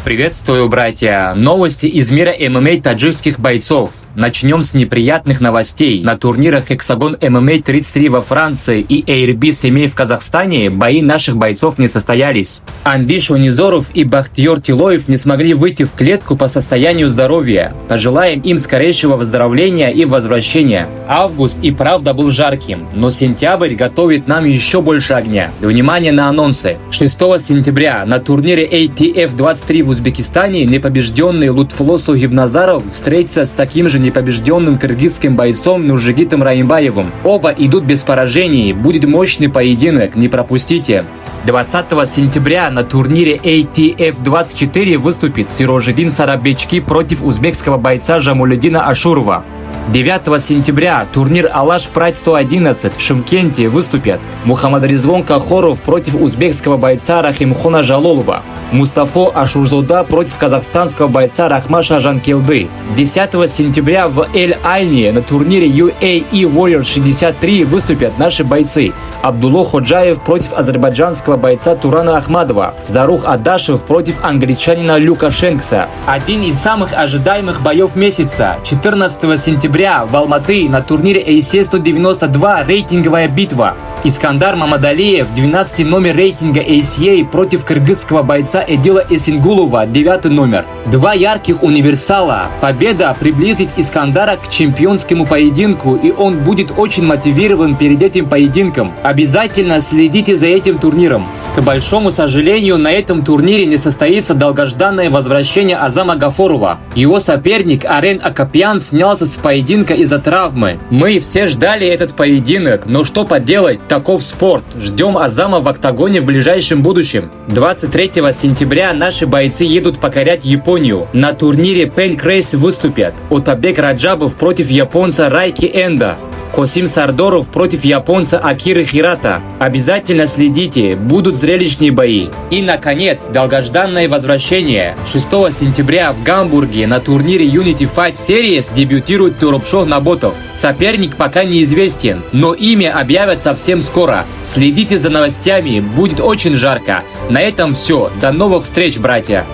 Приветствую, братья! Новости из мира ММА таджикских бойцов. Начнем с неприятных новостей. На турнирах Hexagon MMA 33 во Франции и ARB Семей в Казахстане бои наших бойцов не состоялись. Андиш Унизоров и Бахтиер Тилоев не смогли выйти в клетку по состоянию здоровья. Пожелаем им скорейшего выздоровления и возвращения. Август и правда был жарким, но сентябрь готовит нам еще больше огня. Внимание на анонсы. 6 сентября на турнире ATF 23 в Узбекистане непобежденный Лутфуло Сугибназаров встретится с таким же непобежденным кыргызским бойцом Нуржигитом Раимбаевым. Оба идут без поражений, будет мощный поединок, не пропустите. 20 сентября на турнире ATF 24 выступит Сирожидин Сарабечки против узбекского бойца Жамуледдина Ашурова. 9 сентября турнир Алаш Прайд 111 в Шымкенте выступят Мухаммадризон Кахоров против узбекского бойца Рахимхона Жалолова, Мустафо Ашурзода против казахстанского бойца Рахмаша Жанкелды. 10 сентября в Эль-Айне на турнире UAE Warrior 63 выступят наши бойцы Абдулло Ходжаев против азербайджанского бойца Турана Ахмадова, Зарух Адашев против англичанина Люка Шенкса. Один из самых ожидаемых боев месяца. 14 сентября в Алматы на турнире ACA 192 рейтинговая битва. Искандар Мамадалиев, 12 номер рейтинга ACA против кыргызского бойца Эдила Эсингулова, 9 номер. Два ярких универсала. Победа приблизит Искандара к чемпионскому поединку, и он будет очень мотивирован перед этим поединком. Обязательно следите за этим турниром. К большому сожалению, на этом турнире не состоится долгожданное возвращение Азама Гафурова. Его соперник Арен Акопьян снялся с поединка из-за травмы. Мы все ждали этот поединок, но что поделать, таков спорт. Ждем Азама в октагоне в ближайшем будущем. 23 сентября наши бойцы едут покорять Японию. На турнире Пэнкрейс выступят Отабек Раджабов против японца Райки Энда, Косим Сардоров против японца Акиры Хирата. Обязательно следите, будут зрелищные бои. И, наконец, долгожданное возвращение. 6 сентября в Гамбурге на турнире Unity Fight Series дебютирует Туропшох Наботов. Соперник пока неизвестен, но имя объявят совсем скоро. Следите за новостями, будет очень жарко. На этом все. До новых встреч, братья!